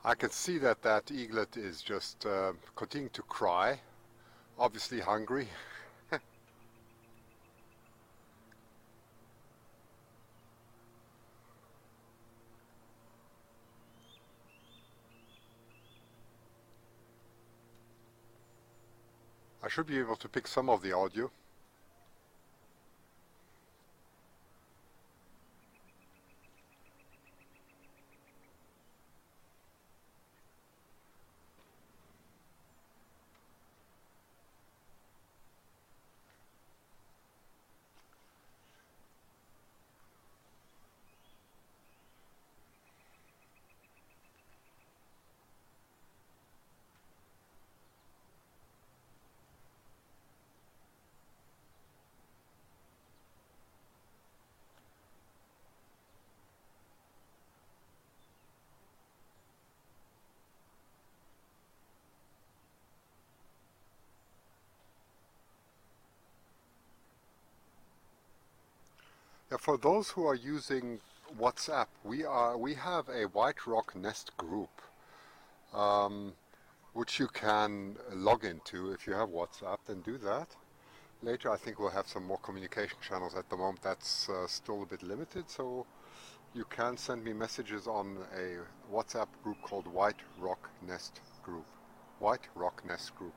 I can see that that eaglet is just continuing to cry, obviously hungry. I should be able to pick some of the audio. Yeah, for those who are using WhatsApp, we have a White Rock Nest group, which you can log into if you have WhatsApp. Then do that. Later, I think we'll have some more communication channels. At the moment, that's still a bit limited, so you can send me messages on a WhatsApp group called White Rock Nest Group. White Rock Nest Group.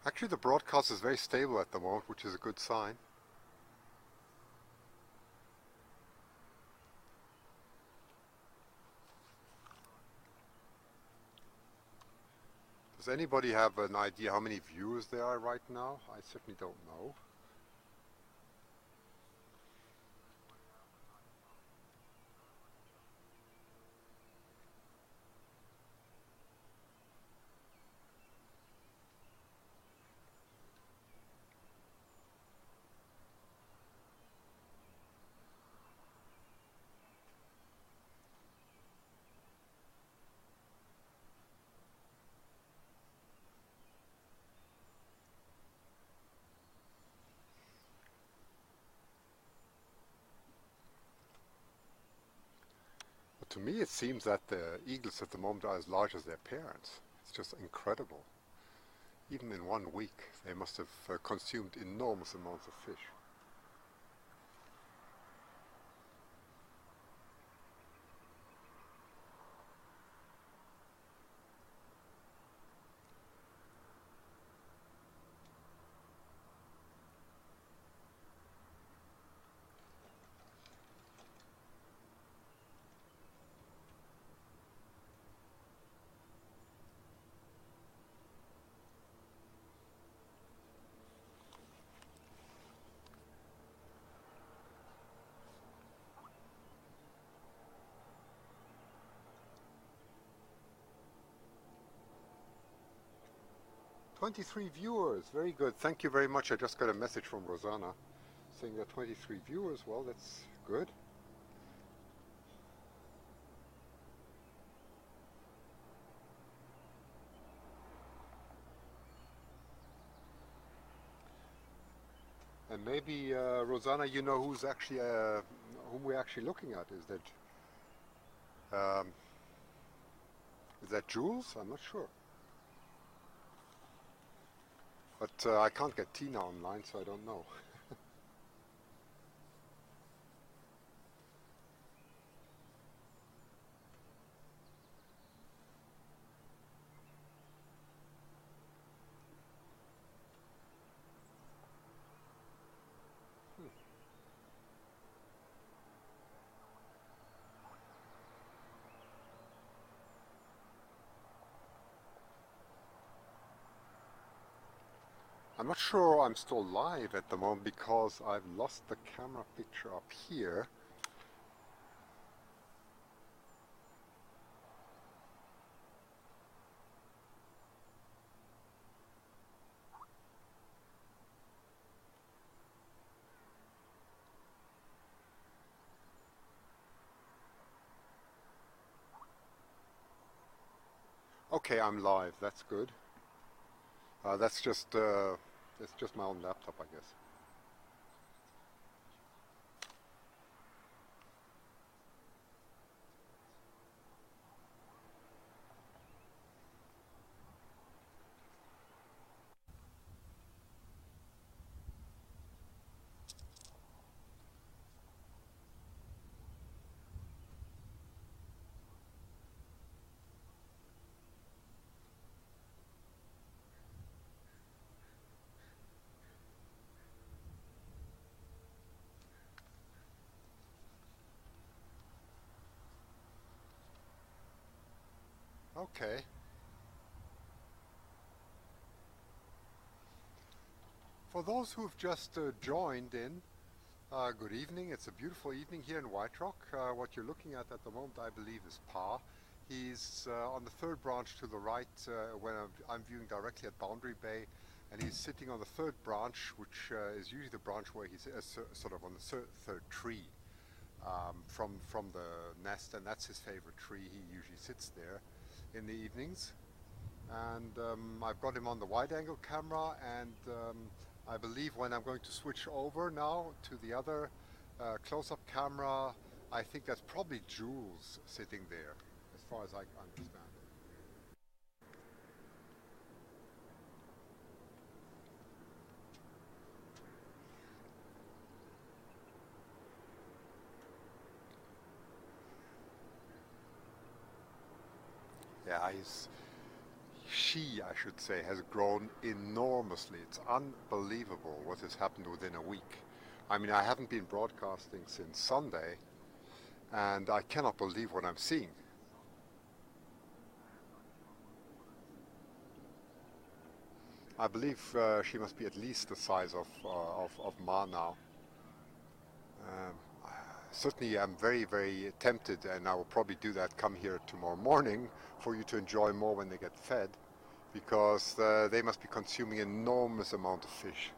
Actually, the broadcast is very stable at the moment, which is a good sign. Does anybody have an idea how many viewers there are right now? I certainly don't know. To me, it seems that the eagles at the moment are as large as their parents. It's just incredible. Even in 1 week, they must have consumed enormous amounts of fish. "23 viewers, very good. Thank you very much. I just got a message from Rosanna saying that 23 viewers. Well, that's good. And maybe, Rosanna, you know who's actually, whom we're actually looking at. Is that Jules? I'm not sure. But I can't get Tina online, so I don't know. I'm not sure I'm still live at the moment because I've lost the camera picture up here. Okay, I'm live. That's good. That's just my own laptop, I guess. Okay. For those who've just joined in, good evening. It's a beautiful evening here in White Rock. What you're looking at the moment, I believe, is Pa. He's on the third branch to the right when I'm viewing directly at Boundary Bay, and he's sitting on the third branch, which is usually the branch where he's sort of on the third tree from the nest, and that's his favorite tree. He usually sits there in the evenings. And I've got him on the wide-angle camera, and I believe when I'm going to switch over now to the other close-up camera, I think that's probably Jules sitting there, as far as I understand. Yeah, she, I should say, has grown enormously. It's unbelievable what has happened within a week. I mean, I haven't been broadcasting since Sunday, and I cannot believe what I'm seeing. I believe she must be at least the size of Ma now. Um, Certainly I'm very, very tempted, and I will probably do that, come here tomorrow morning for you to enjoy more when they get fed, because they must be consuming an enormous amount of fish.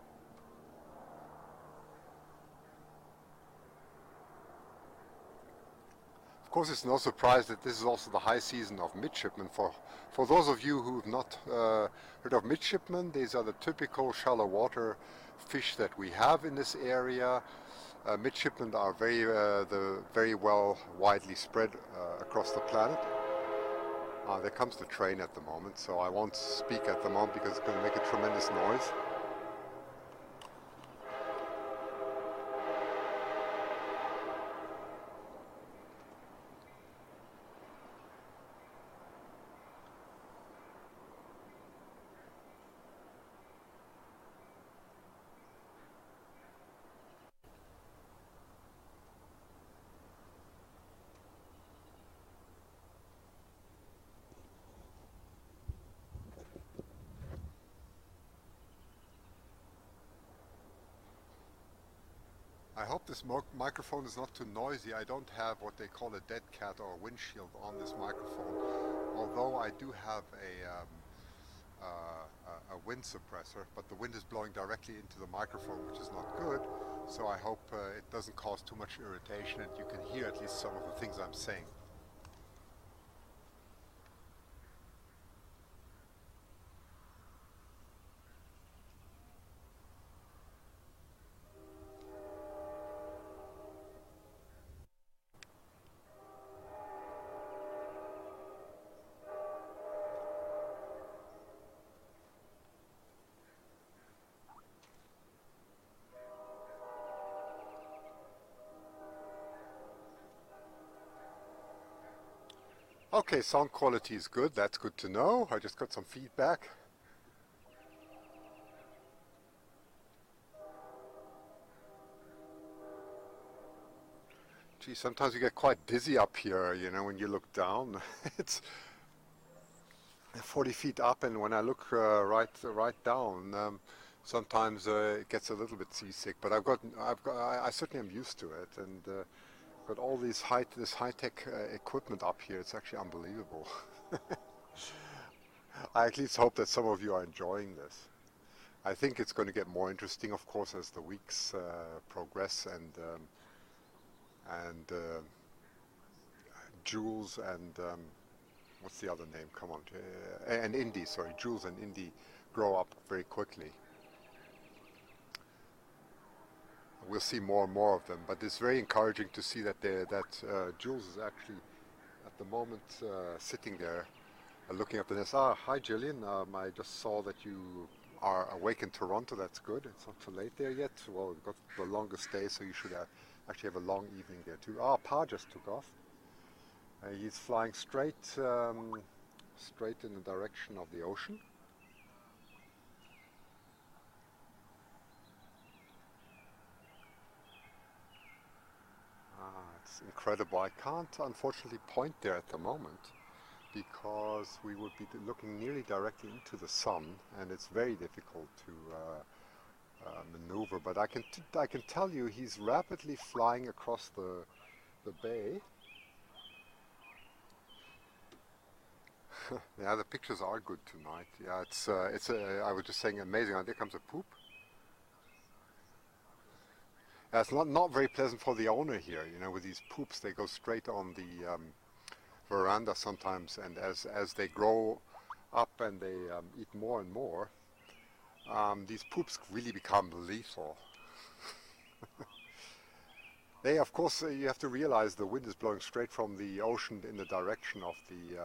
Of course, it's no surprise that this is also the high season of midshipmen. For those of you who have not heard of midshipmen, these are the typical shallow water fish that we have in this area. Midshipmen are very well widely spread across the planet. There comes the train at the moment, so I won't speak at the moment because it's going to make a tremendous noise. I hope this microphone is not too noisy. I don't have what they call a dead cat or a windshield on this microphone, although I do have a wind suppressor, but the wind is blowing directly into the microphone, which is not good, so I hope it doesn't cause too much irritation and you can hear at least some of the things I'm saying. Okay, sound quality is good. That's good to know. I just got some feedback. Gee, sometimes you get quite dizzy up here, you know, when you look down. It's 40 feet up, and when I look right down, sometimes it gets a little bit seasick. But I certainly am used to it, and got all this high-tech equipment up here. It's actually unbelievable. I at least hope that some of you are enjoying this. I think it's going to get more interesting, of course, as the weeks progress, and Jules and what's the other name? Come on, and Indy. Sorry, Jules and Indy grow up very quickly. We'll see more and more of them, but it's very encouraging to see that Jules is actually at the moment sitting there looking up the nest. Hi Gillian, I just saw that you are awake in Toronto. That's good. It's not too late there yet. Well, we've got the longest day, so you should actually have a long evening there too. Pa just took off. He's flying straight in the direction of the ocean. It's incredible. I can't unfortunately point there at the moment because we would be looking nearly directly into the sun, and it's very difficult to maneuver. But I can tell you he's rapidly flying across the bay. Yeah, the pictures are good tonight. Yeah, I was just saying, amazing. There comes a poop. It's not very pleasant for the owner here, you know, with these poops. They go straight on the veranda sometimes, and as they grow up and they eat more and more, these poops really become lethal. They, of course, you have to realize the wind is blowing straight from the ocean in the direction of the,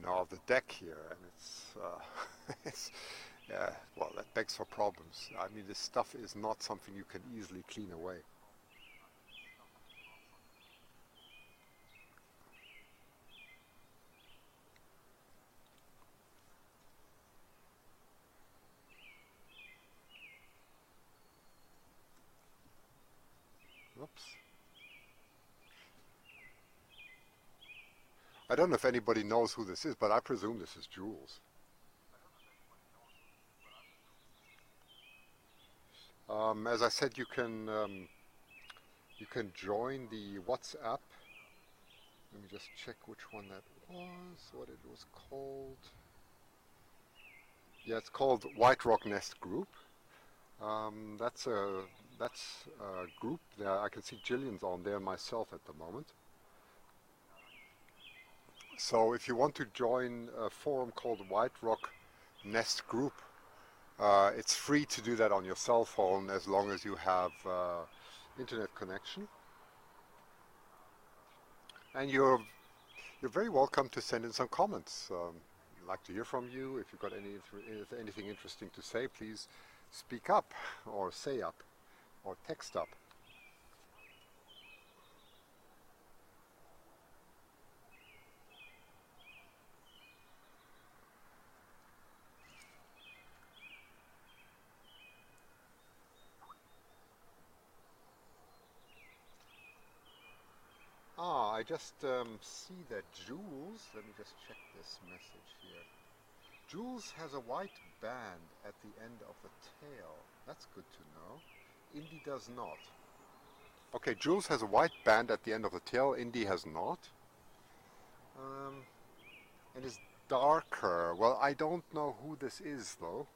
of the deck here, and it's yeah, well, that begs for problems. I mean, this stuff is not something you can easily clean away. Oops. I don't know if anybody knows who this is, but I presume this is Jules. As I said, you can join the WhatsApp. Let me just check which one that was, what it was called. Yeah, it's called White Rock Nest Group. That's a group there. I can see Jillian's on there myself at the moment. So if you want to join a forum called White Rock Nest Group, it's free to do that on your cell phone as long as you have internet connection. And you're very welcome to send in some comments. I'd like to hear from you. If you've got anything interesting to say, please speak up or say up or text up. I just see that Jules, let me just check this message here. Jules has a white band at the end of the tail. That's good to know. Indy does not. Okay, Jules has a white band at the end of the tail. Indy has not. And is darker. Well, I don't know who this is though.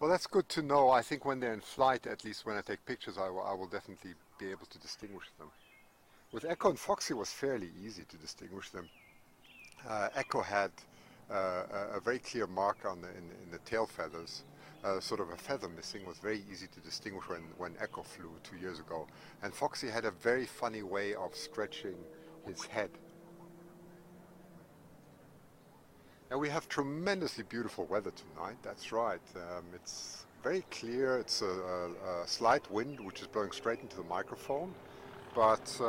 Well, that's good to know. I think when they're in flight, at least when I take pictures, I will definitely be able to distinguish them. With Echo and Foxy, it was fairly easy to distinguish them. Echo had a very clear mark in the tail feathers. Sort of a feather missing was very easy to distinguish when Echo flew 2 years ago. And Foxy had a very funny way of stretching his head. And we have tremendously beautiful weather tonight, that's right. It's very clear, it's a slight wind which is blowing straight into the microphone, but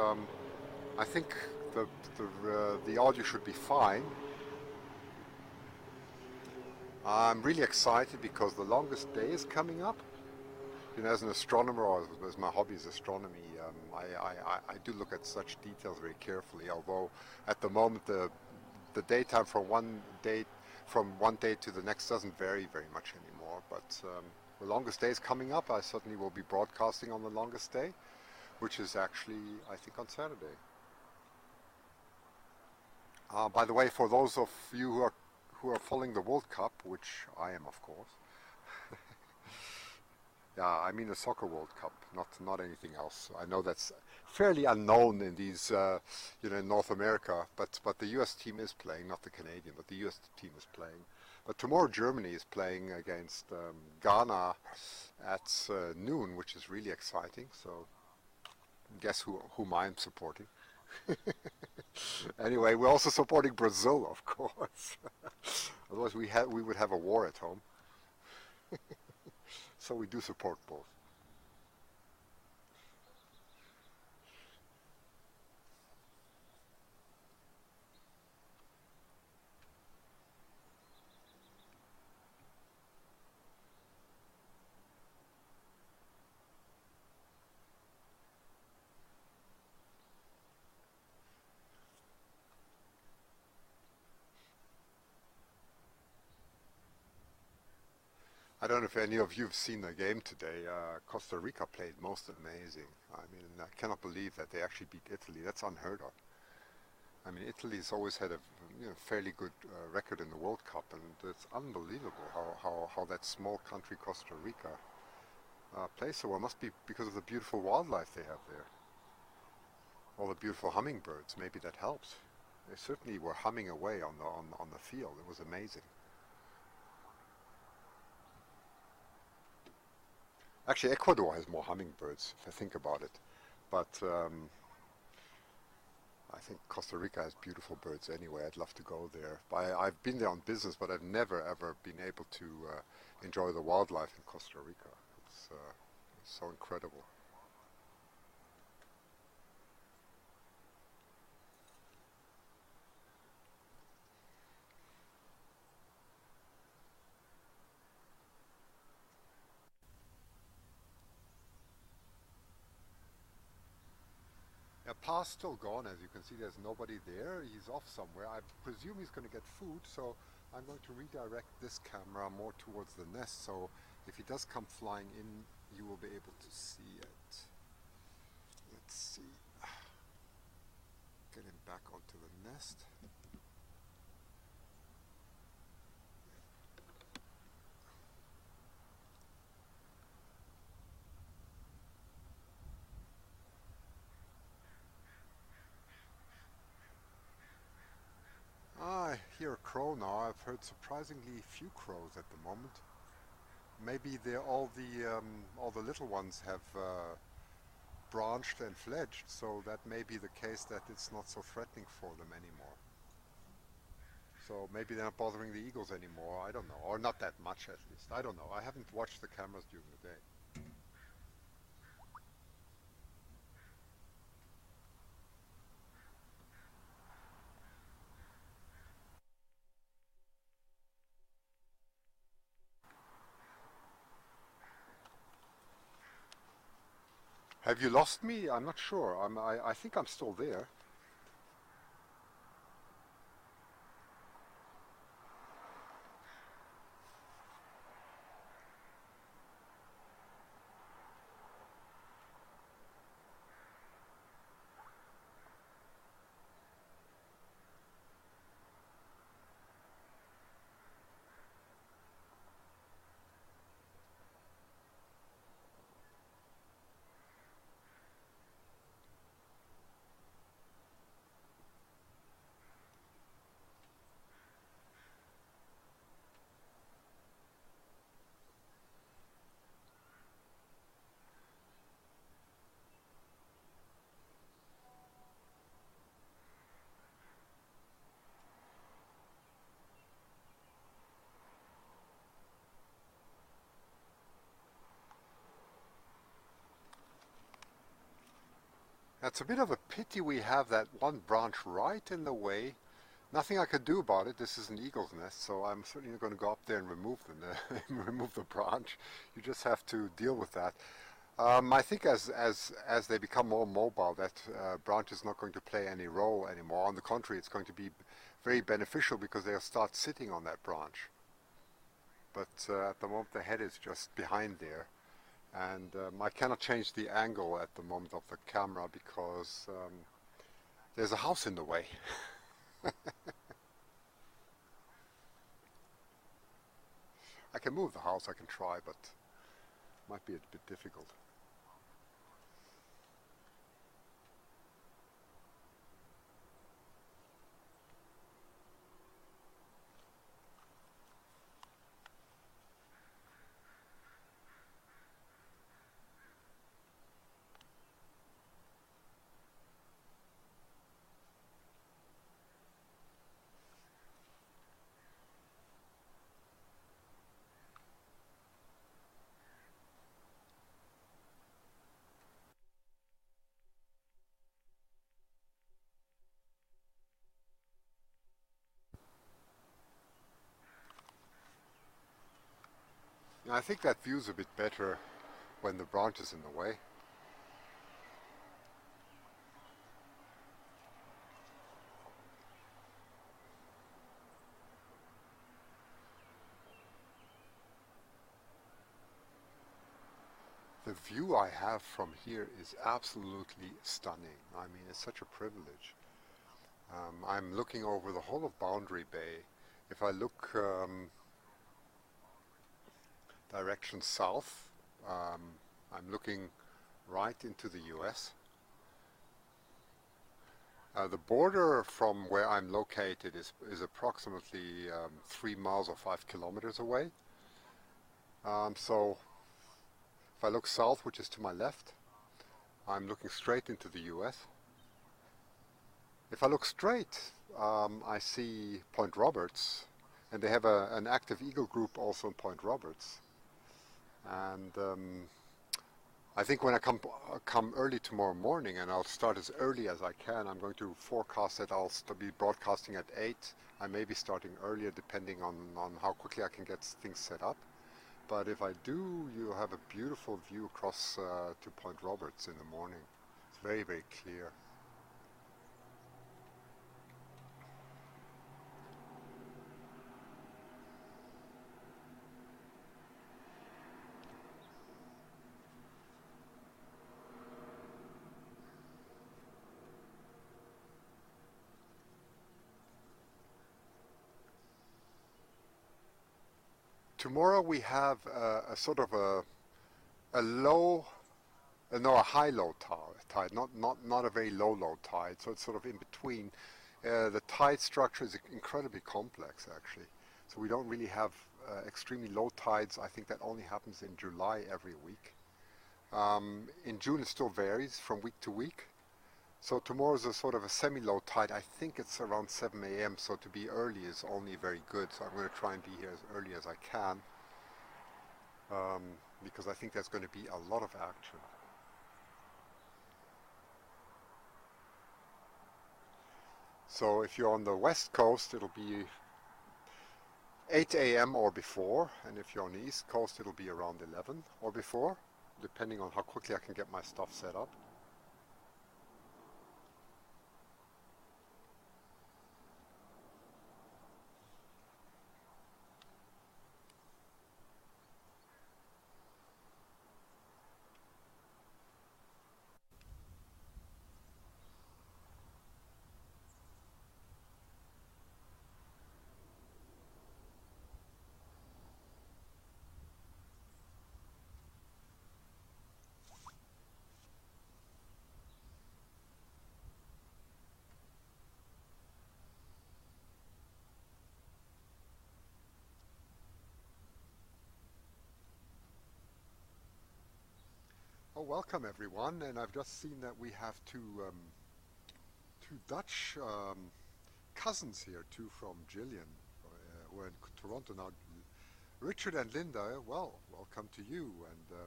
I think the audio should be fine. I'm really excited because the longest day is coming up. You know, as an astronomer, or as my hobby is astronomy, I do look at such details very carefully, although at the moment the daytime from one day to the next doesn't vary very much anymore. But the longest day is coming up. I certainly will be broadcasting on the longest day, which is actually, I think, on Saturday. By the way, for those of you who are following the World Cup, which I am, of course. Yeah, I mean the Soccer World Cup, not anything else. I know that's fairly unknown in these, in North America, but the U.S. team is playing, not the Canadian, but the U.S. team is playing. But tomorrow Germany is playing against Ghana at noon, which is really exciting. So guess whom I'm supporting. Anyway, we're also supporting Brazil, of course. Otherwise we would have a war at home. So we do support both. I don't know if any of you have seen the game today. Costa Rica played most amazing. I mean, I cannot believe that they actually beat Italy. That's unheard of. I mean, Italy's always had a fairly good record in the World Cup, and it's unbelievable how that small country Costa Rica plays so well. Must be because of the beautiful wildlife they have there. All the beautiful hummingbirds. Maybe that helps. They certainly were humming away on the field. It was amazing. Actually, Ecuador has more hummingbirds, if I think about it. But I think Costa Rica has beautiful birds anyway. I'd love to go there. I've been there on business, but I've never ever been able to enjoy the wildlife in Costa Rica. It's so incredible. Yep. path's still gone, as you can see. There's nobody there. He's off somewhere. I presume he's going to get food, so I'm going to redirect this camera more towards the nest, so if he does come flying in, you will be able to see it. Let's see. Get him back onto the nest. I hear a crow now. I've heard surprisingly few crows at the moment. Maybe all the little ones have branched and fledged, so that may be the case that it's not so threatening for them anymore. So maybe they're not bothering the eagles anymore. I don't know, or not that much at least. I don't know. I haven't watched the cameras during the day. Have you lost me? I'm not sure. I think I'm still there. It's a bit of a pity we have that one branch right in the way. Nothing I could do about it. This is an eagle's nest, so I'm certainly going to go up there and remove remove the branch. You just have to deal with that. I think as they become more mobile, that branch is not going to play any role anymore. On the contrary, it's going to be very beneficial because they'll start sitting on that branch. But at the moment, the head is just behind there. And I cannot change the angle at the moment of the camera because there's a house in the way. I can move the house, I can try, but it might be a bit difficult. I think that view's a bit better when the branch is in the way. The view I have from here is absolutely stunning. I mean, it's such a privilege. I'm looking over the whole of Boundary Bay. If I look direction south, I'm looking right into the US. The border from where I'm located is approximately 3 miles or 5 kilometers away. So if I look south, which is to my left, I'm looking straight into the US. If I look straight, I see Point Roberts, and they have an active eagle group also in Point Roberts. And I think when I come early tomorrow morning, and I'll start as early as I can, I'm going to forecast that I'll be broadcasting at 8. I may be starting earlier depending on how quickly I can get things set up. But if I do, you'll have a beautiful view across to Point Roberts in the morning. It's very, very clear. Tomorrow we have a sort of a low, no, a high-low tide, not a very low tide, so it's sort of in between. The tide structure is incredibly complex, actually. So we don't really have extremely low tides. I think that only happens in July every week. In June it still varies from week to week. So tomorrow is a sort of a semi-low tide. I think it's around 7 a.m. So to be early is only very good. So I'm going to try and be here as early as I can, because I think there's going to be a lot of action. So if you're on the west coast, it'll be 8 a.m. or before, and if you're on the east coast, it'll be around 11 or before, depending on how quickly I can get my stuff set up. Oh, welcome everyone, and I've just seen that we have two Dutch cousins here, two from Gillian, who are in Toronto now. Richard and Linda, well, welcome to you, and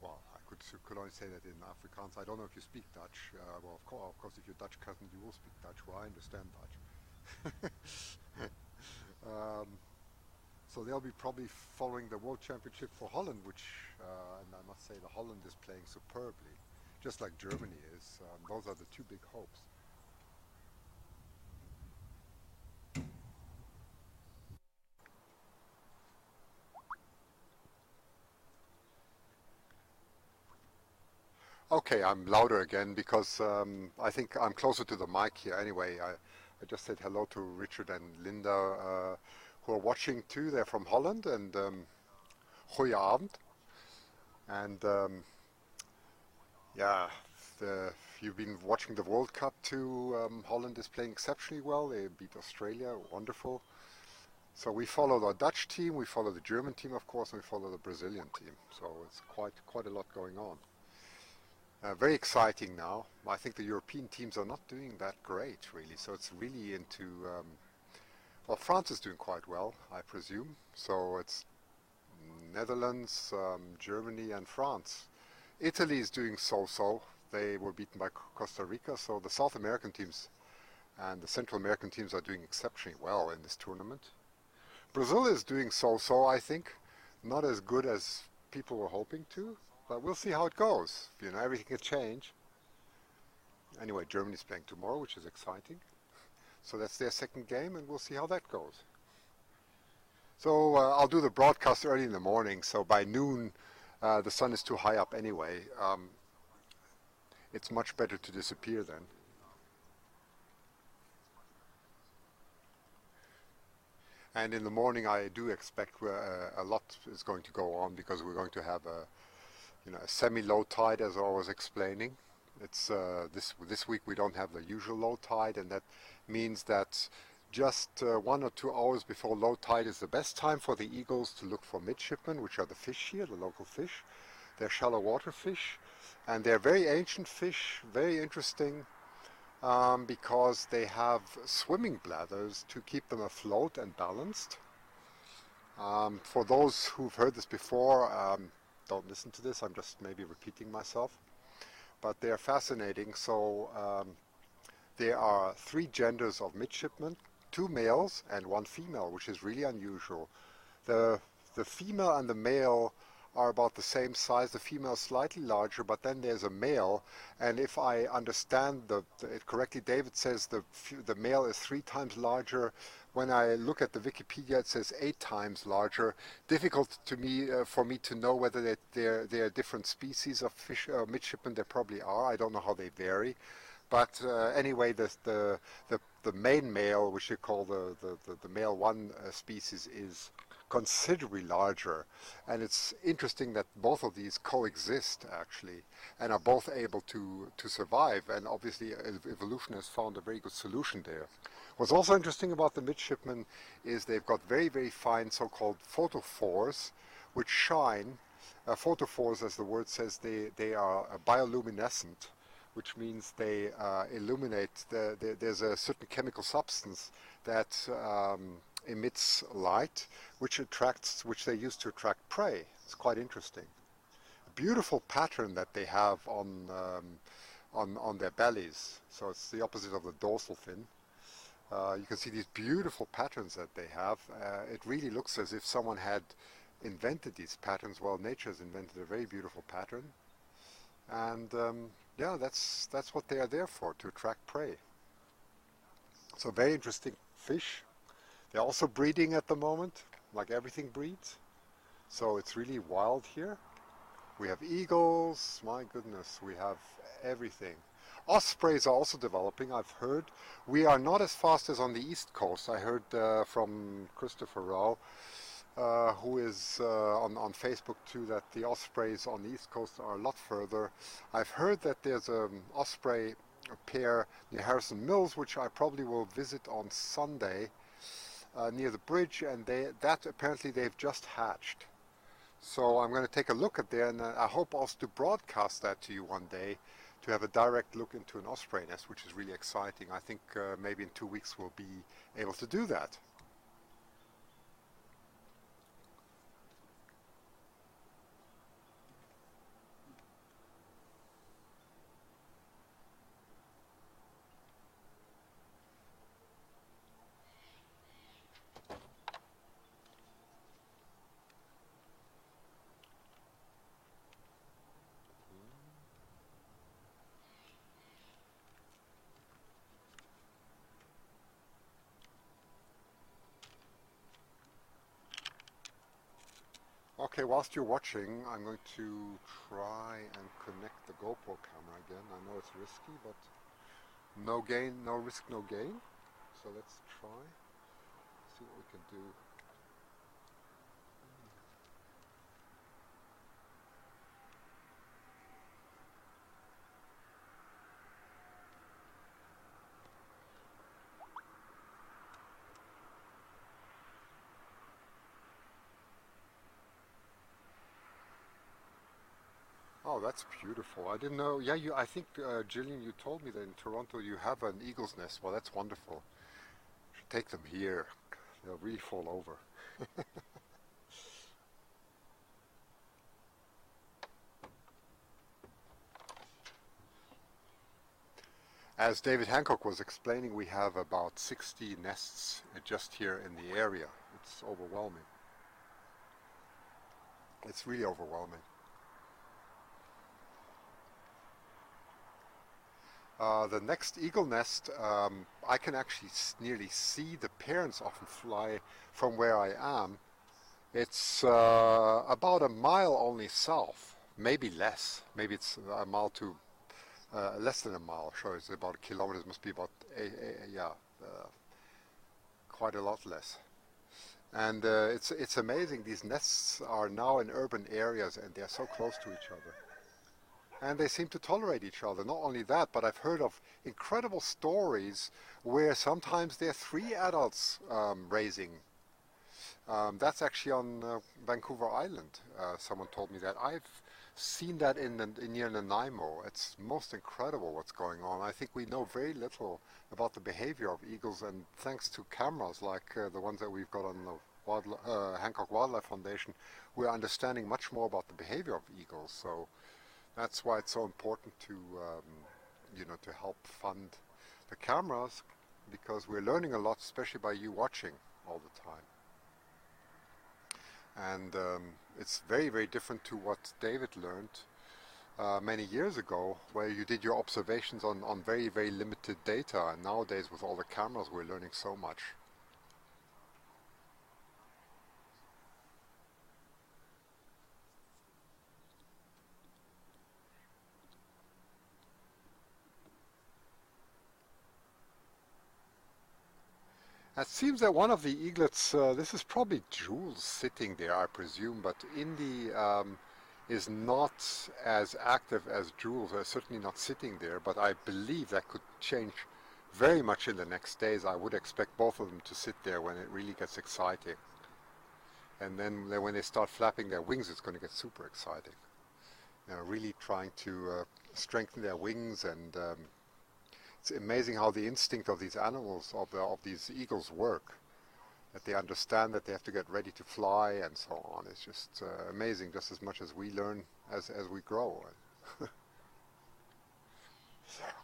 well, I could only say that in Afrikaans. I don't know if you speak Dutch. Well, of course, if you're Dutch cousin, you will speak Dutch. Well, I understand Dutch. So they'll be probably following the World Championship for Holland, which, and I must say, the Holland is playing superbly, just like Germany is. Those are the two big hopes. Okay, I'm louder again because I think I'm closer to the mic here. Anyway, I just said hello to Richard and Linda, who are watching too. They're from Holland, and goeie avond. And yeah, you've been watching the World Cup too. Holland is playing exceptionally well. They beat Australia, wonderful. So we follow the Dutch team, we follow the German team, of course, and we follow the Brazilian team. So it's quite a lot going on. Very exciting now. I think the European teams are not doing that great, really. So it's really into well, France is doing quite well, I presume. So it's Netherlands, Germany, and France. Italy is doing so-so. They were beaten by Costa Rica. So the South American teams and the Central American teams are doing exceptionally well in this tournament. Brazil is doing so-so, I think. Not as good as people were hoping to, but we'll see how it goes. You know, everything can change. Anyway, Germany's playing tomorrow, which is exciting. So that's their second game, and we'll see how that goes. So I'll do the broadcast early in the morning, so by noon the sun is too high up anyway. It's much better to disappear then. And in the morning I do expect a lot is going to go on, because we're going to have a semi-low tide, as I was explaining. It's this week we don't have the usual low tide, and that means that just 1 or 2 hours before low tide is the best time for the eagles to look for midshipmen, which are the fish here, the local fish. They're shallow water fish, and they're very ancient fish, very interesting, because they have swimming bladders to keep them afloat and balanced. For those who've heard this before, don't listen to this, I'm just maybe repeating myself. But they are fascinating. So there are 3 genders of midshipmen, 2 males and 1 female, which is really unusual. The female and the male are about the same size. The female is slightly larger, but then there's a male, and if I understand it correctly, David says the male is 3 times larger. When I look at the Wikipedia, it says 8 times larger. Difficult to me for me to know whether there are different species of fish midshipmen. There probably are. I don't know how they vary. But anyway, the the main male, which they call the male one species, is considerably larger. And it's interesting that both of these coexist actually and are both able to survive. And obviously evolution has found a very good solution there. What's also interesting about the midshipmen is they've got very, very fine so-called photophores, which shine. Photophores, as the word says, they are bioluminescent, which means they illuminate. There's a certain chemical substance that emits light, which they use to attract prey. It's quite interesting. A beautiful pattern that they have on their bellies. So it's the opposite of the dorsal fin. You can see these beautiful patterns that they have. It really looks as if someone had invented these patterns. Well, nature has invented a very beautiful pattern. And yeah, that's what they are there for, to attract prey. So very interesting fish. They're also breeding at the moment, like everything breeds. So it's really wild here. We have eagles, my goodness, we have everything. Ospreys are also developing, I've heard. We are not as fast as on the East Coast. I heard from Christopher Rao, who is on Facebook too, that the ospreys on the East Coast are a lot further. I've heard that there's an osprey pair near Harrison Mills, which I probably will visit on Sunday near the bridge, and that apparently they've just hatched. So I'm going to take a look at there, and I hope also to broadcast that to you one day, to have a direct look into an osprey nest, which is really exciting. I think maybe in 2 weeks we'll be able to do that. Okay, whilst you're watching, I'm going to try and connect the GoPro camera again. I know it's risky, but no gain, no risk, no gain. So let's try, see what we can do. Oh, that's beautiful. I didn't know. Yeah, I think, Gillian, you told me that in Toronto you have an eagle's nest. Well, that's wonderful. Should take them here. They'll really fall over. As David Hancock was explaining, we have about 60 nests just here in the area. It's overwhelming. It's really overwhelming. The next eagle nest, I can actually nearly see the parents often fly from where I am. It's about a mile only south, maybe less. Maybe it's a mile to less than a mile. Sure, it's about a kilometer. It must be about quite a lot less. And it's amazing. These nests are now in urban areas, and they're so close to each other. And they seem to tolerate each other. Not only that, but I've heard of incredible stories where sometimes there are 3 adults raising. That's actually on Vancouver Island. Someone told me that. I've seen that near Nanaimo. It's most incredible what's going on. I think we know very little about the behavior of eagles, and thanks to cameras like the ones that we've got on the Hancock Wildlife Foundation, we're understanding much more about the behavior of eagles. So that's why it's so important to, to help fund the cameras, because we're learning a lot, especially by you watching all the time. And it's very, very different to what David learned many years ago, where you did your observations on very, very limited data. And nowadays, with all the cameras, we're learning so much. It seems that one of the eaglets, this is probably Jules sitting there, I presume, but Indy is not as active as Jules, certainly not sitting there, but I believe that could change very much in the next days. I would expect both of them to sit there when it really gets exciting. And then when they start flapping their wings, it's going to get super exciting. You know, really trying to strengthen their wings, and it's amazing how the instinct of these animals, of these eagles work. That they understand that they have to get ready to fly and so on. It's just amazing, just as much as we learn as we grow.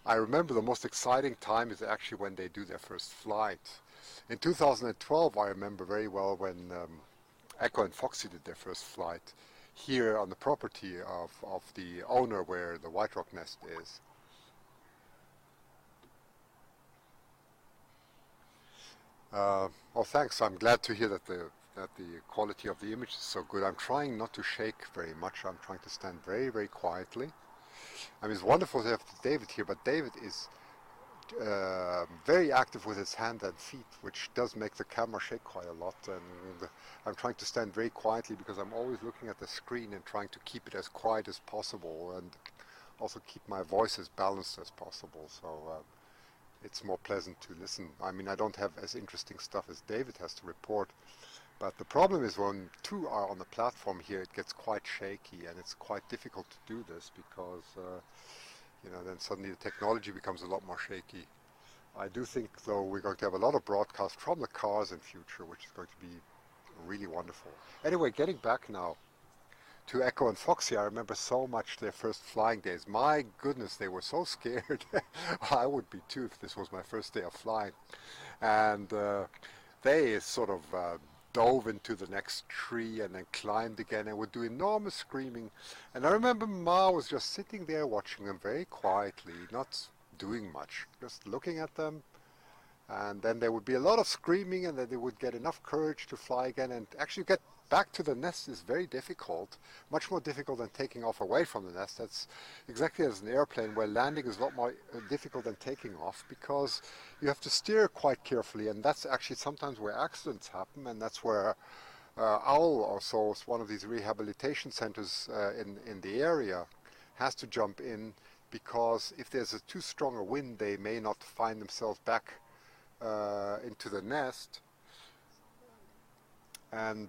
I remember the most exciting time is actually when they do their first flight. In 2012, I remember very well when Echo and Foxy did their first flight here on the property of the owner where the White Rock nest is. Oh, thanks. I'm glad to hear that the quality of the image is so good. I'm trying not to shake very much. I'm trying to stand very, very quietly. I mean, it's wonderful to have David here, but David is very active with his hands and feet, which does make the camera shake quite a lot. And I'm trying to stand very quietly because I'm always looking at the screen and trying to keep it as quiet as possible and also keep my voice as balanced as possible. So it's more pleasant to listen. I mean, I don't have as interesting stuff as David has to report, but the problem is when two are on the platform here, it gets quite shaky, and it's quite difficult to do this because you know, then suddenly the technology becomes a lot more shaky. I do think, though, we're going to have a lot of broadcast from the cars in future, which is going to be really wonderful. Anyway, getting back now to Echo and Foxy, I remember so much their first flying days. My goodness, they were so scared. I would be too if this was my first day of flying. And they sort of dove into the next tree and then climbed again and would do enormous screaming. And I remember Ma was just sitting there watching them very quietly, not doing much, just looking at them. And then there would be a lot of screaming, and then they would get enough courage to fly again. And actually get back to the nest is very difficult, much more difficult than taking off away from the nest. That's exactly as an airplane, where landing is a lot more difficult than taking off, because you have to steer quite carefully, and that's actually sometimes where accidents happen, and that's where OWL, also one of these rehabilitation centers in the area, has to jump in, because if there's a too strong a wind, they may not find themselves back into the nest, and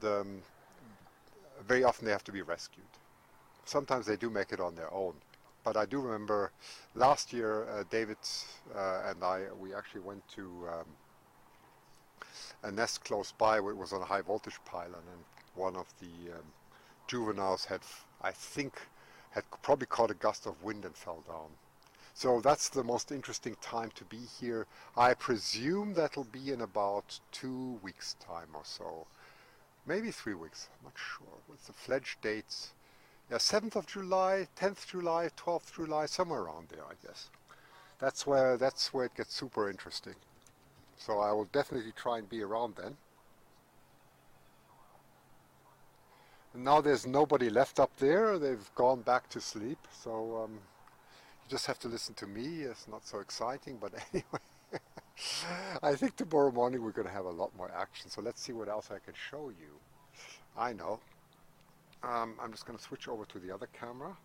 very often they have to be rescued. Sometimes they do make it on their own, but I do remember last year David and we actually went to a nest close by where it was on a high voltage pylon, and one of the juveniles had, I think, had probably caught a gust of wind and fell down. So that's the most interesting time to be here. I presume that'll be in about 2 weeks' time or so. Maybe 3 weeks, I'm not sure. What's the fledged dates? Yeah, 7th of July, 10th July, 12th July, somewhere around there, I guess. That's where it gets super interesting. So I will definitely try and be around then. And now there's nobody left up there. They've gone back to sleep. So you just have to listen to me. It's not so exciting, but anyway. I think tomorrow morning we're going to have a lot more action. So let's see what else I can show you. I know. I'm just going to switch over to the other camera.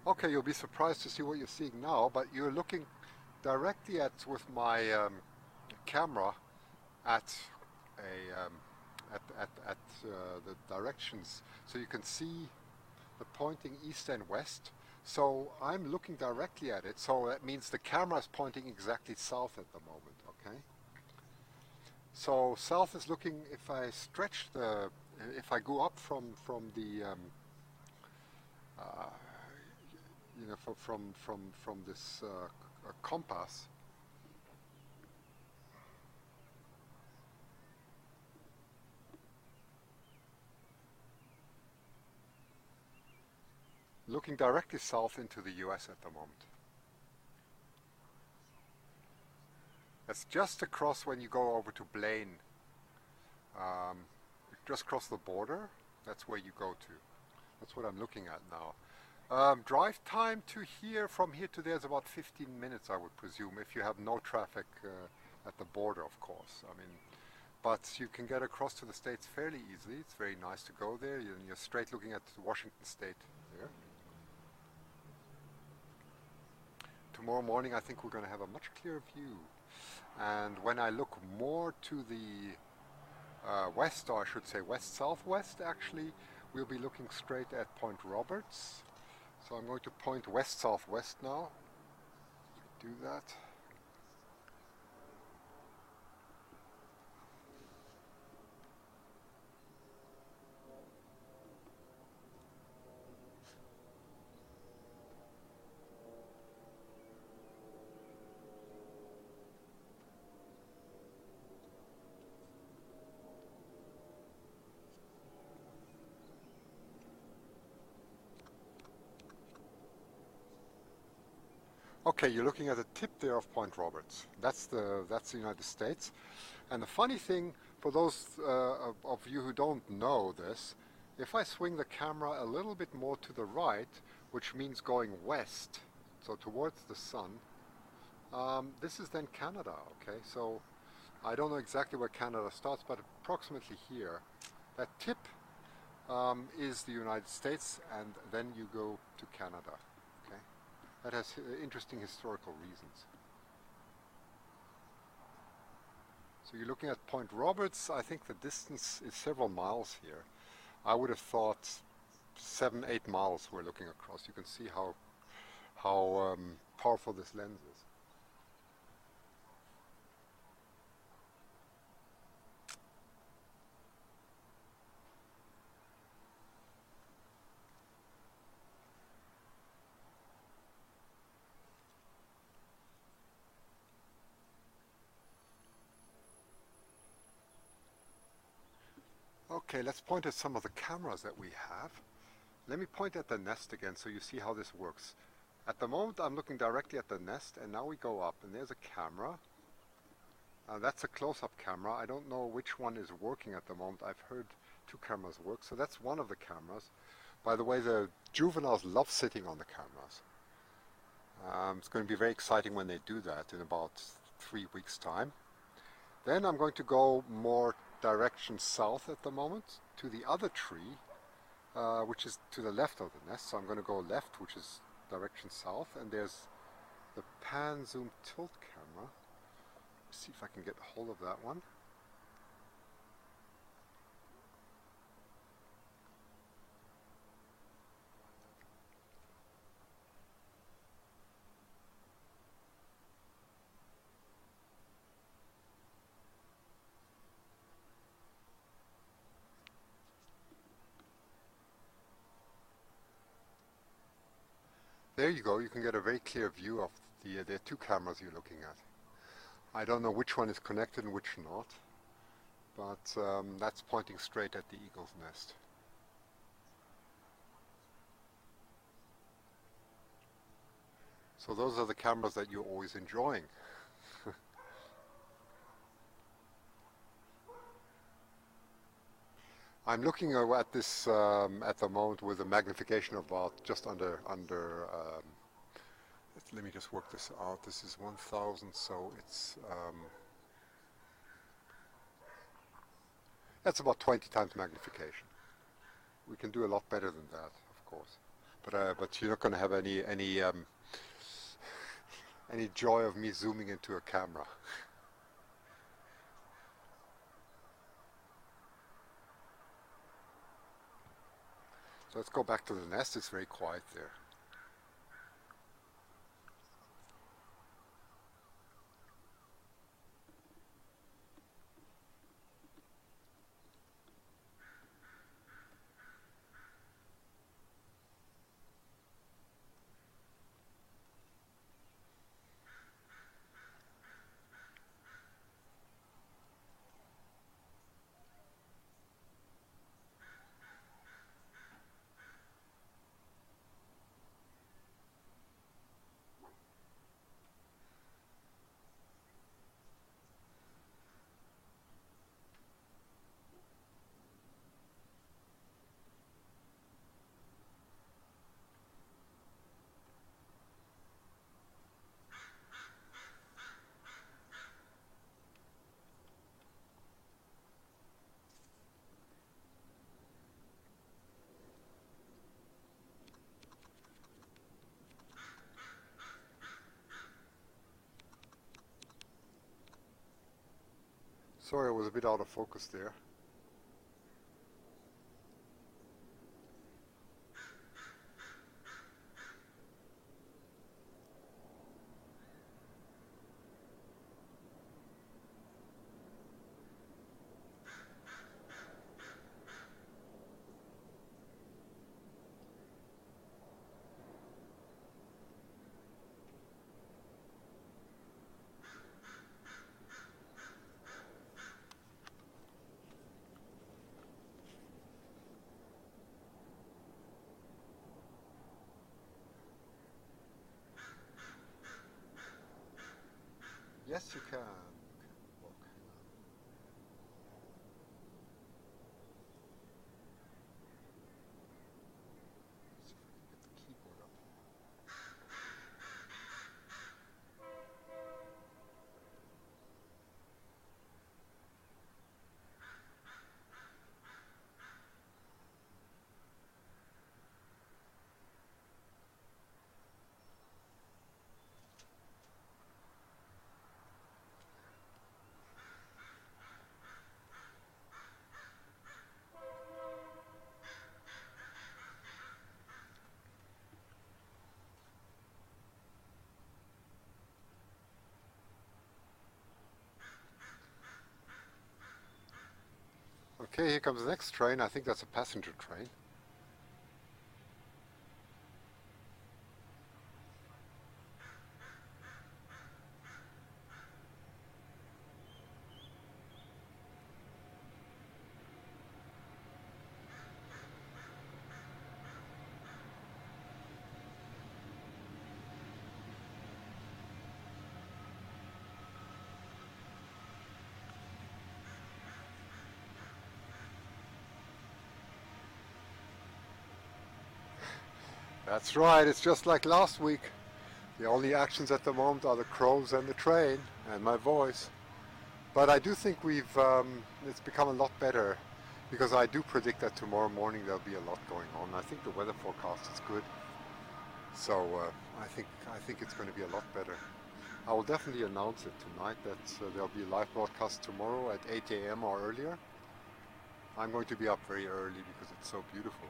Okay, you'll be surprised to see what you're seeing now, but you're looking directly at, with my camera, at the directions, so you can see the pointing east and west. So I'm looking directly at it, so that means the camera is pointing exactly south at the moment. Okay. So south is looking, if I stretch the if I go up from the uh, you know from this compass, looking directly south into the US at the moment. That's just across when you go over to Blaine. Um, just across the border, that's where you go to. That's what I'm looking at now. Drive time to here, from here to there is about 15 minutes, I would presume, if you have no traffic at the border, of course. I mean, but you can get across to the States fairly easily. It's very nice to go there. You're straight looking at Washington State there. Tomorrow morning, I think we're going to have a much clearer view. And when I look more to the west, or I should say west-southwest, actually, we'll be looking straight at Point Roberts. So I'm going to point west-southwest now. Do that. Okay, you're looking at the tip there of Point Roberts. That's the United States. And the funny thing, for those of you who don't know this, if I swing the camera a little bit more to the right, which means going west, so towards the sun, this is then Canada, okay? So I don't know exactly where Canada starts, but approximately here. That tip is the United States, and then you go to Canada. That has interesting historical reasons. So you're looking at Point Roberts. I think the distance is several miles here. I would have thought 7-8 miles we're looking across. You can see how powerful this lens is. Okay, let's point at some of the cameras that we have. Let me point at the nest again so you see how this works. At the moment I'm looking directly at the nest, and now we go up and there's a camera. That's a close-up camera. I don't know which one is working at the moment. I've heard 2 cameras work, so that's one of the cameras. By the way, the juveniles love sitting on the cameras. It's going to be very exciting when they do that in about 3 weeks' time. Then I'm going to go more direction south at the moment to the other tree, which is to the left of the nest. So I'm going to go left, which is direction south, and there's the pan zoom tilt camera. Let's see if I can get hold of that one. There you go, you can get a very clear view of the 2 cameras you're looking at. I don't know which one is connected and which not, but that's pointing straight at the eagle's nest. So those are the cameras that you're always enjoying. I'm looking at this at the moment with a magnification of about just under let me just work this out. This is 1000, so it's that's about 20 times magnification. We can do a lot better than that, of course, but you're not going to have any joy of me zooming into a camera. So let's go back to the nest. It's very quiet there. Sorry, I was a bit out of focus there. Yes, you can. Look, hang on. See if I can get the keyboard up. Okay, here comes the next train. I think that's a passenger train. That's right, it's just like last week. The only actions at the moment are the crows and the train and my voice. But I do think it's become a lot better because I do predict that tomorrow morning there'll be a lot going on. I think the weather forecast is good. So I think it's going to be a lot better. I will definitely announce it tonight that there'll be a live broadcast tomorrow at 8 a.m. or earlier. I'm going to be up very early because it's so beautiful.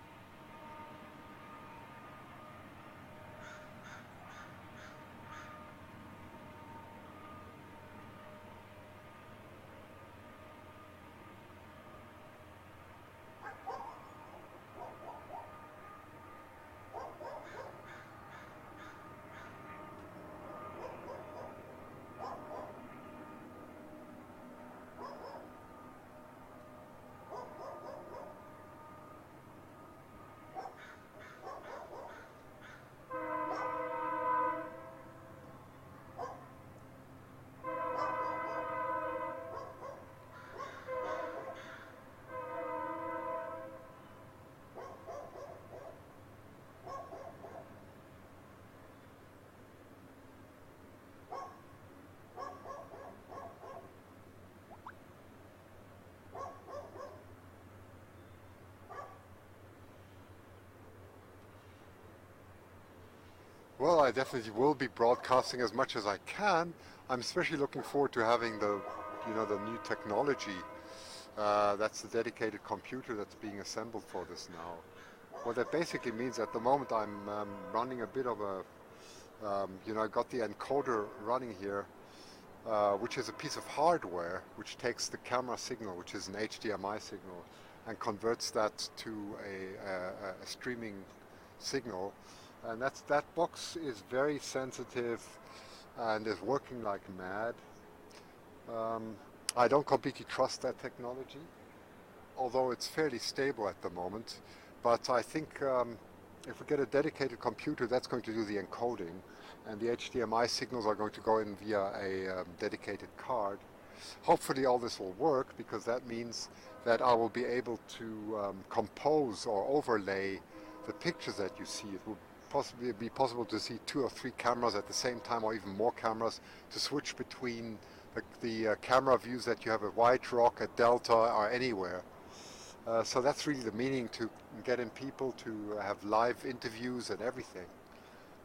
Well, I definitely will be broadcasting as much as I can. I'm especially looking forward to having the new technology. That's the dedicated computer that's being assembled for this now. What that basically means, at the moment I'm running a bit of I got the encoder running here, which is a piece of hardware which takes the camera signal, which is an HDMI signal, and converts that to a streaming signal. And that box is very sensitive and is working like mad. I don't completely trust that technology, although it's fairly stable at the moment. But I think if we get a dedicated computer, that's going to do the encoding, and the HDMI signals are going to go in via a dedicated card. Hopefully all this will work, because that means that I will be able to compose or overlay the pictures that you see. It will possibly be possible to see 2 or 3 cameras at the same time, or even more cameras, to switch between the camera views that you have at White Rock, at Delta, or anywhere. So that's really the meaning, to get in people to have live interviews and everything.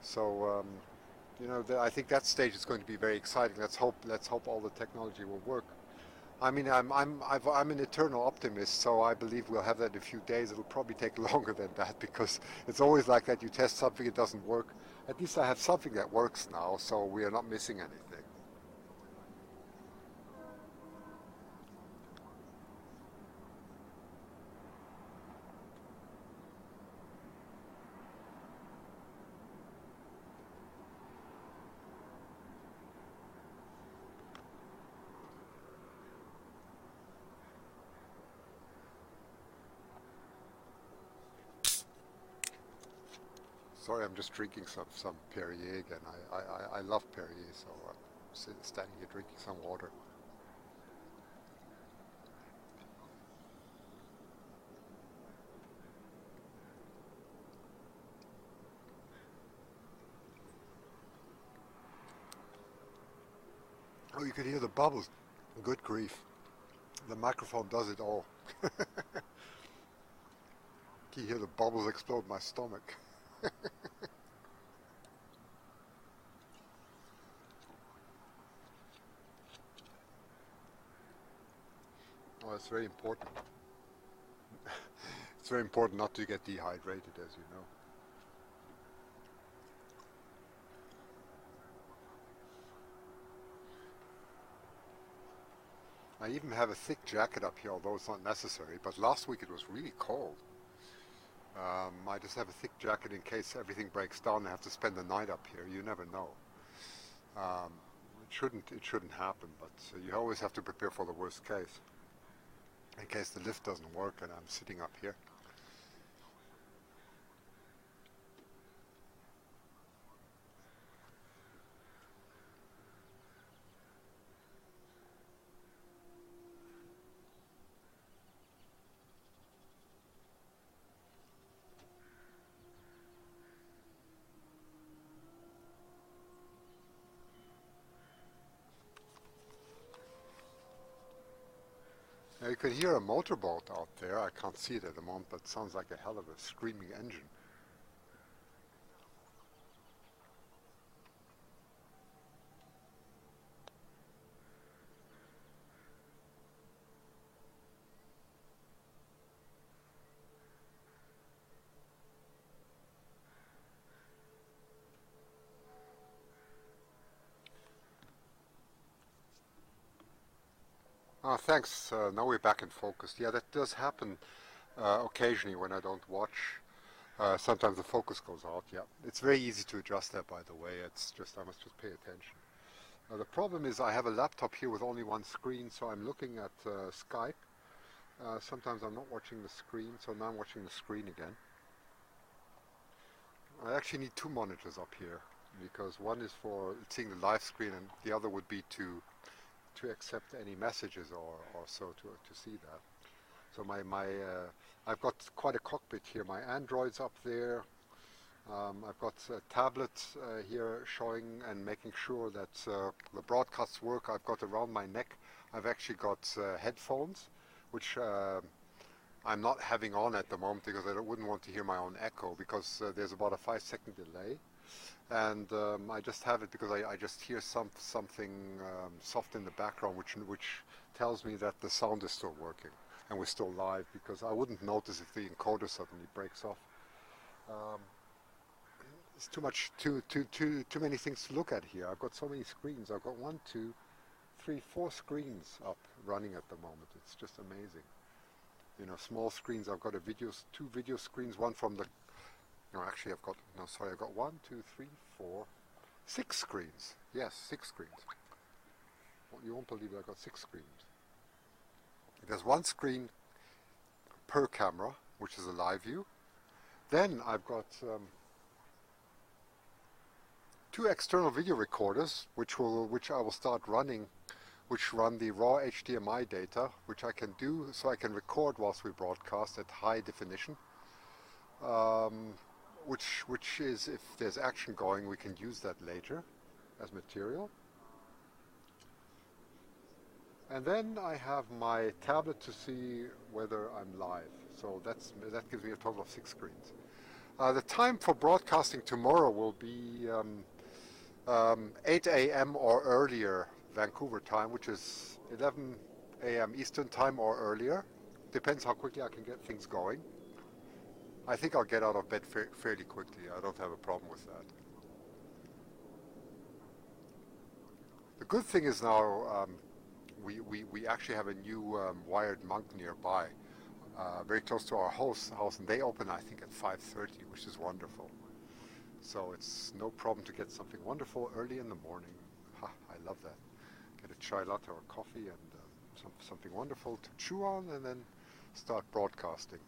So I think that stage is going to be very exciting. Let's hope all the technology will work. I mean, I'm an eternal optimist, so I believe we'll have that in a few days. It'll probably take longer than that because it's always like that. You test something, it doesn't work. At least I have something that works now, so we are not missing anything. Sorry, I'm just drinking some Perrier again. I love Perrier, so I'm standing here drinking some water. Oh, you can hear the bubbles. Good grief. The microphone does it all. You hear the bubbles explode my stomach. Oh, it's very important. It's very important not to get dehydrated, as you know. I even have a thick jacket up here, although it's not necessary. But last week it was really cold. I just have a thick jacket in case everything breaks down and I have to spend the night up here. You never know. Um, it shouldn't happen, but you always have to prepare for the worst case. In case the lift doesn't work and I'm sitting up here. Now you can hear a motorboat out there. I can't see it at the moment, but it sounds like a hell of a screaming engine. Thanks. Now we're back in focus. Yeah, that does happen occasionally when I don't watch. Sometimes the focus goes out. Yeah, it's very easy to adjust that, by the way. It's just I must just pay attention. The problem is I have a laptop here with only one screen, so I'm looking at Skype. Sometimes I'm not watching the screen, so now I'm watching the screen again. I actually need two monitors up here because one is for seeing the live screen and the other would be to accept any messages or so to see that. So I've got quite a cockpit here. My Android's up there. I've got a tablet here showing and making sure that the broadcasts work. I've got around my neck. I've actually got headphones, which I'm not having on at the moment because I wouldn't want to hear my own echo because there's about a 5-second delay. And I just have it because I just hear something soft in the background which tells me that the sound is still working and we're still live, because I wouldn't notice if the encoder suddenly breaks off. Um, it's too many things to look at here. I've got so many screens. I've got 1, 2, 3, 4 screens up running at the moment. It's just amazing. You know, small screens. I've got two video screens. One from the no, actually, I've got 1, 2, 3, 4, 6 screens. Yes, 6 screens. Well, you won't believe I've got 6 screens. There's one screen per camera, which is a live view. Then I've got 2 external video recorders, which I will start running, which run the raw HDMI data, which I can do so I can record whilst we broadcast at high definition. Which is, if there's action going, we can use that later as material. And then I have my tablet to see whether I'm live. So that gives me a total of 6 screens. The time for broadcasting tomorrow will be 8 a.m. or earlier Vancouver time, which is 11 a.m. Eastern time or earlier. Depends how quickly I can get things going. I think I'll get out of bed fairly quickly. I don't have a problem with that. The good thing is now we actually have a new wired monk nearby, very close to our house, and they open I think at 5:30, which is wonderful. So it's no problem to get something wonderful early in the morning. Ha, I love that. Get a chai latte or coffee and something wonderful to chew on, and then start broadcasting.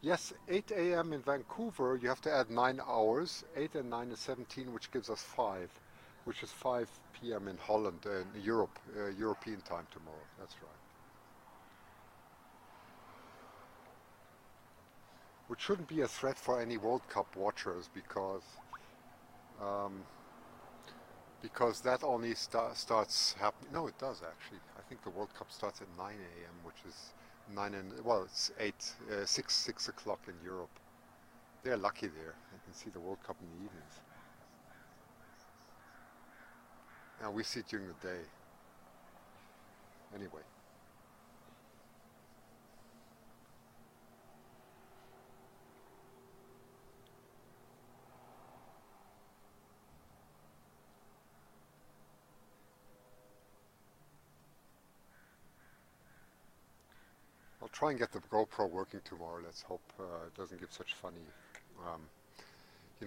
Yes, 8 a.m. in Vancouver, you have to add 9 hours. 8 and 9 is 17, which gives us 5, which is 5 p.m. in Holland, in Europe, European time tomorrow. That's right. Which shouldn't be a threat for any World Cup watchers um, because that only starts happening. No, it does actually. I think the World Cup starts at 9 a.m., which is 9 and well, it's 6 o'clock in Europe. They're lucky there. They can see the World Cup in the evenings. And we see it during the day. Anyway. I'll try and get the GoPro working tomorrow. Let's hope it doesn't give such funny, um,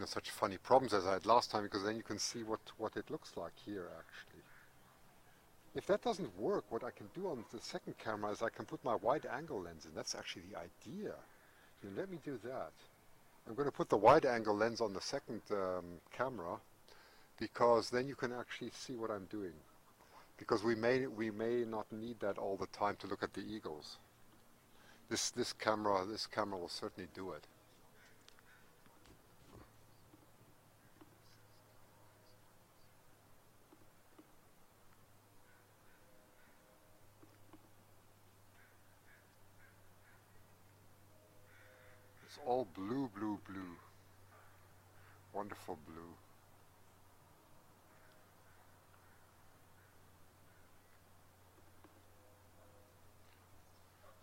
such funny problems as I had last time, because then you can see what it looks like here actually. If that doesn't work, what I can do on the second camera is I can put my wide angle lens in. That's actually the idea. Let me do that. I'm going to put the wide angle lens on the second camera, because then you can actually see what I'm doing. Because we may not need that all the time to look at the eagles. This camera will certainly do it. It's all blue, blue, blue. Wonderful blue.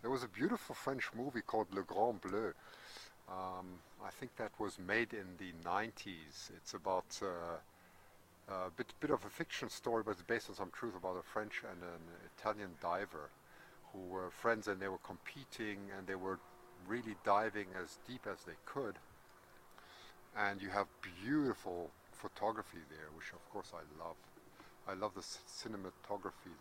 There was a beautiful French movie called Le Grand Bleu. I think that was made in the 90s. It's about a bit of a fiction story, but it's based on some truth about a French and an Italian diver who were friends, and they were competing, and they were really diving as deep as they could. And you have beautiful photography there, which of course I love. I love the cinematography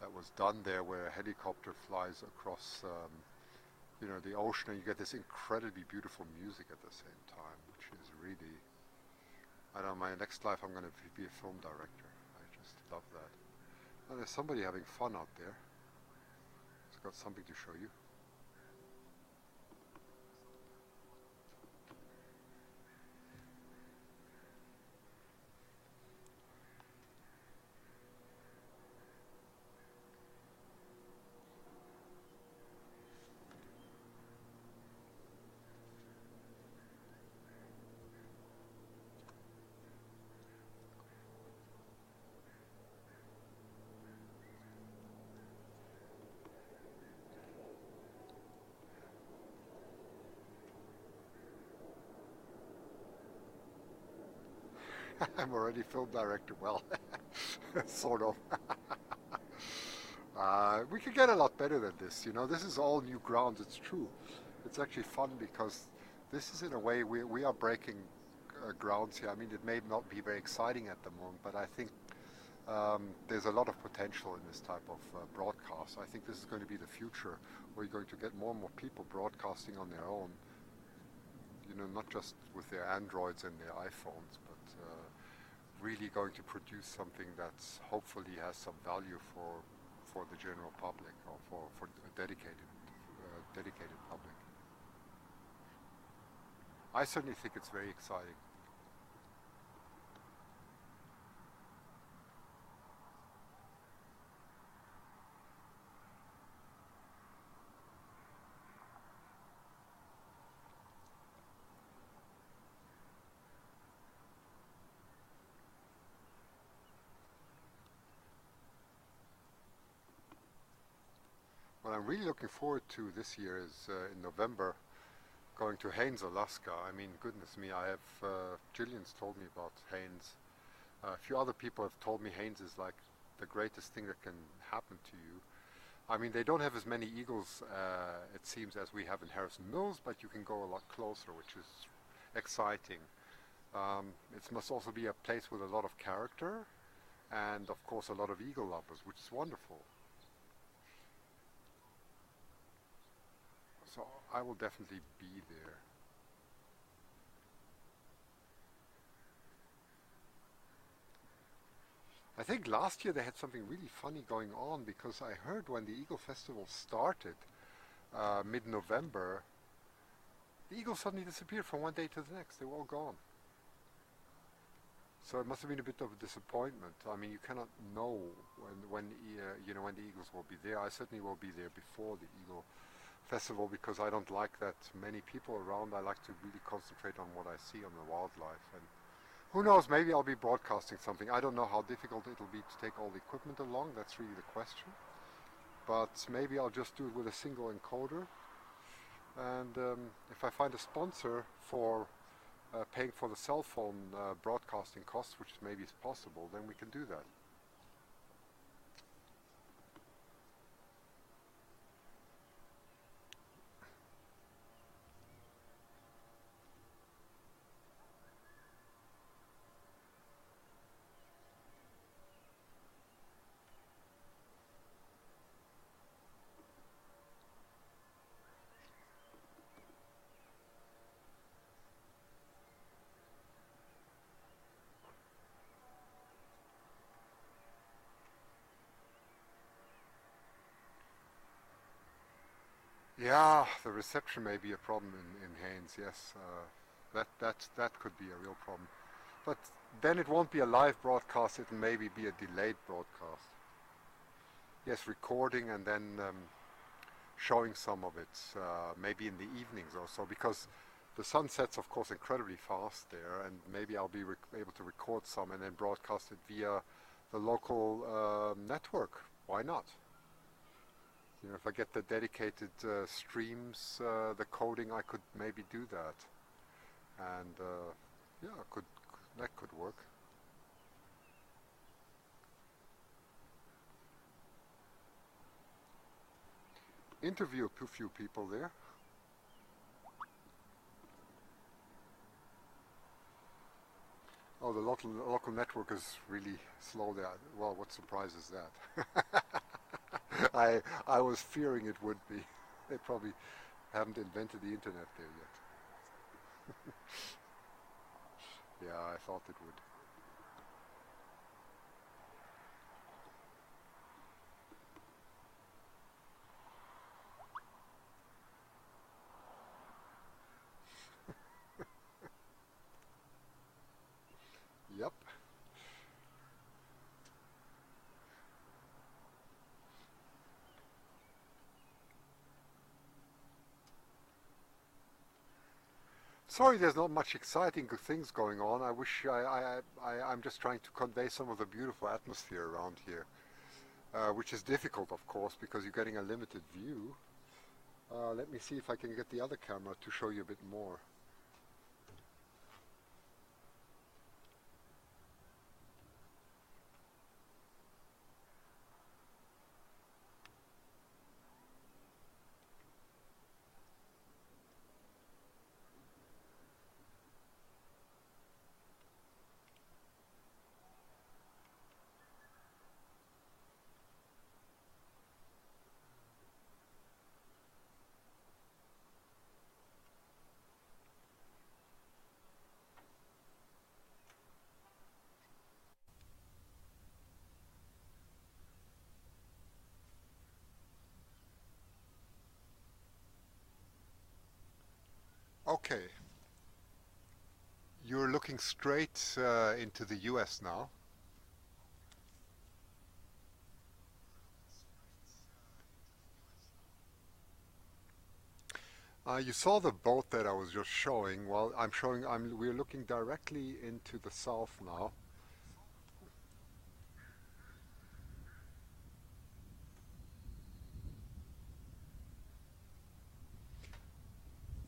that was done there, where a helicopter flies across the ocean, and you get this incredibly beautiful music at the same time, which is really, I don't know, my next life I'm going to be a film director. I just love that. And there's somebody having fun out there. It's got something to show you. I'm already film director, well, sort of. We could get a lot better than this, this is all new grounds, it's true. It's actually fun because this is, in a way, we are breaking grounds here. I mean, it may not be very exciting at the moment, but I think there's a lot of potential in this type of broadcast. I think this is going to be the future, where you're going to get more and more people broadcasting on their own, not just with their Androids and their iPhones, but really going to produce something that's hopefully has some value for the general public, or for a dedicated public. I certainly think it's very exciting. I'm really looking forward to this year is in November going to Haines, Alaska. I mean, goodness me, I have Jillian's told me about Haines. A few other people have told me Haines is like the greatest thing that can happen to you. I mean, they don't have as many eagles, it seems, as we have in Harrison Mills, but you can go a lot closer, which is exciting. It must also be a place with a lot of character, and of course a lot of eagle lovers, which is wonderful. So I will definitely be there. I think last year they had something really funny going on because I heard when the Eagle Festival started, mid-November, the eagles suddenly disappeared from one day to the next. They were all gone. So it must have been a bit of a disappointment. I mean, you cannot know when the eagles will be there. I certainly will be there before the Eagle Festival because I don't like that many people around. I like to really concentrate on what I see on the wildlife. And who knows, maybe I'll be broadcasting something. I don't know how difficult it'll be to take all the equipment along. That's really the question. But maybe I'll just do it with a single encoder. And if I find a sponsor for paying for the cell phone broadcasting costs, which maybe is possible, then we can do that. Yeah, the reception may be a problem in Haines, yes. That could be a real problem. But then it won't be a live broadcast, it'll maybe be a delayed broadcast. Yes, recording and then showing some of it, maybe in the evenings or so, because the sun sets, of course, incredibly fast there, and maybe I'll be able to record some and then broadcast it via the local network. Why not? You know, if I get the dedicated streams, the coding, I could maybe do that, and yeah, that could work. Interview a few people there. Oh, the local network is really slow there. Well, what surprises that? I was fearing it would be. They probably haven't invented the internet there yet. Yeah, I thought it would. Yep. Sorry, there's not much exciting good things going on. I wish I'm just trying to convey some of the beautiful atmosphere around here, which is difficult, of course, because you're getting a limited view. Let me see if I can get the other camera to show you a bit more. Okay, you're looking straight into the US now. You saw the boat that I was just showing. Well, we're looking directly into the south now.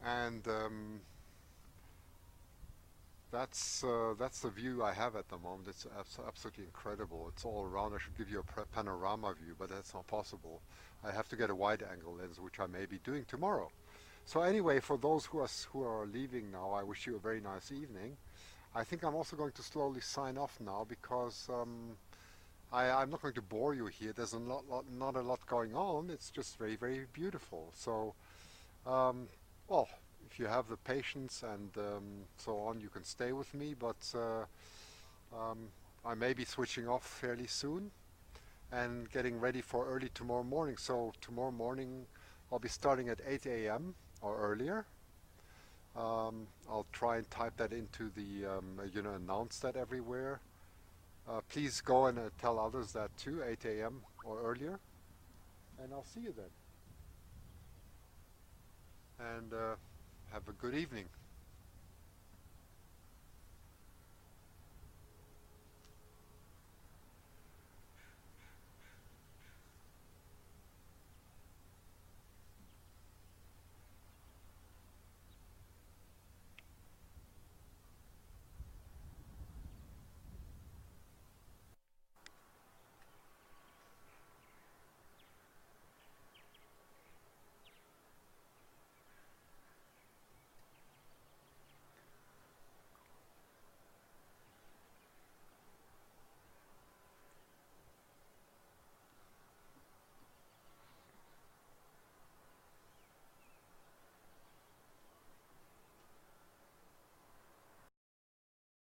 and that's the view I have at the moment. It's absolutely incredible. It's all around. I should give you a panorama view, but that's not possible. I have to get a wide angle lens, which I may be doing tomorrow. So anyway, for those who are leaving now, I wish you a very nice evening. I think I'm also going to slowly sign off now because I'm not going to bore you here. There's not a lot going on. It's just very, very beautiful. So, well, if you have the patience and so on, you can stay with me, but I may be switching off fairly soon and getting ready for early tomorrow morning. So tomorrow morning I'll be starting at 8 a.m. or earlier. I'll try and type that into the, announce that everywhere. Please go and tell others that too, 8 a.m. or earlier. And I'll see you then. And have a good evening.